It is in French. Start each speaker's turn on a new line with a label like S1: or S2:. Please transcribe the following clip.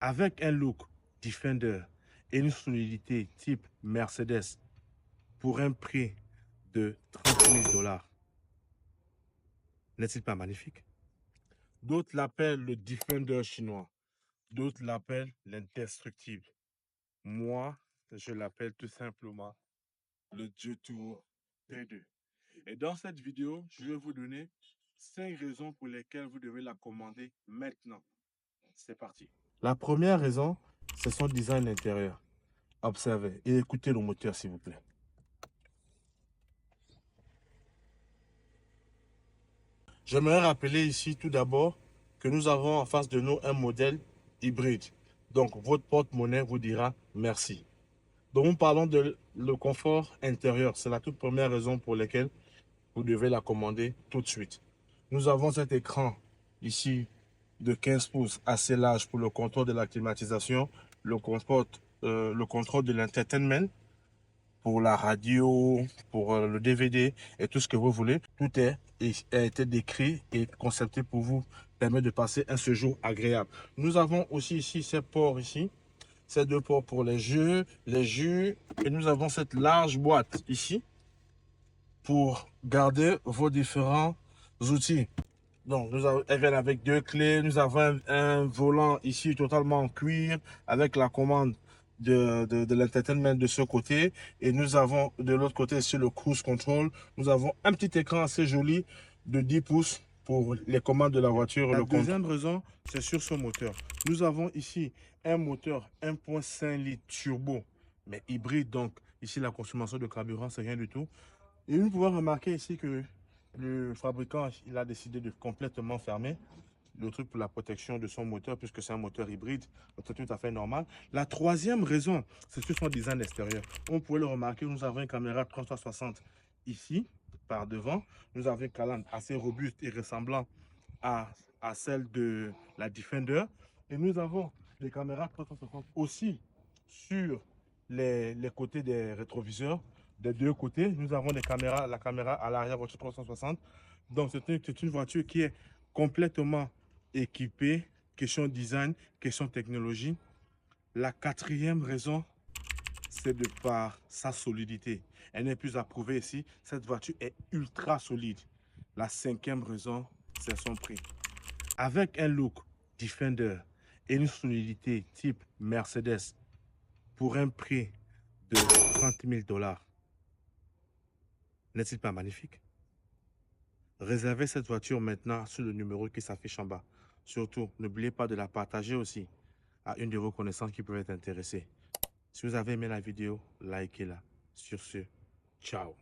S1: Avec un look Defender et une solidité type Mercedes pour un prix de 30 000 $. N'est-il pas magnifique? D'autres l'appellent le Defender chinois. D'autres l'appellent l'indestructible. Moi, je l'appelle tout simplement le Jetour T2. Et dans cette vidéo, je vais vous donner 5 raisons pour lesquelles vous devez la commander maintenant. C'est parti. La première raison, c'est son design intérieur. Observez et écoutez le moteur, s'il vous plaît. J'aimerais rappeler ici tout d'abord que nous avons en face de nous un modèle hybride. Donc, votre porte-monnaie vous dira merci. Donc, nous parlons de le confort intérieur. C'est la toute première raison pour laquelle vous devez la commander tout de suite. Nous avons cet écran ici de 15 pouces assez large pour le contrôle de la climatisation, le contrôle de l'entertainment, pour la radio, pour le DVD et tout ce que vous voulez. Tout a été décrit et concepté pour vous permettre de passer un séjour agréable. Nous avons aussi ici ces ports ici, ces deux ports pour les jus, et nous avons cette large boîte ici pour garder vos différents outils. Donc, elles viennent avec 2 clés. Nous avons un volant ici totalement en cuir avec la commande de l'entertainment de ce côté. Et nous avons de l'autre côté sur le cruise control. Nous avons un petit écran assez joli de 10 pouces pour les commandes de la voiture. La deuxième raison, c'est sur ce moteur. Nous avons ici un moteur 1.5 litres turbo, mais hybride. Donc, ici, la consommation de carburant, c'est rien du tout. Et nous pouvons remarquer ici que le fabricant, il a décidé de complètement fermer le truc pour la protection de son moteur, puisque c'est un moteur hybride, donc c'est tout à fait normal. La troisième raison, c'est sur son design extérieur. On pourrait le remarquer, nous avons une caméra 360 ici, par devant. Nous avons une calandre assez robuste et ressemblant à celle de la Defender. Et nous avons des caméras 360 aussi sur les côtés des rétroviseurs. Des deux côtés, nous avons des caméras, la caméra à l'arrière voiture 360. Donc, c'est une voiture qui est complètement équipée. Question design, question technologie. La quatrième raison, c'est de par sa solidité. Elle n'est plus à prouver ici. Cette voiture est ultra solide. La cinquième raison, c'est son prix. Avec un look Defender et une solidité type Mercedes pour un prix de 30 000 $. N'est-il pas magnifique? Réservez cette voiture maintenant sur le numéro qui s'affiche en bas. Surtout, n'oubliez pas de la partager aussi à une de vos connaissances qui peuvent être intéressées. Si vous avez aimé la vidéo, likez-la. Sur ce, ciao.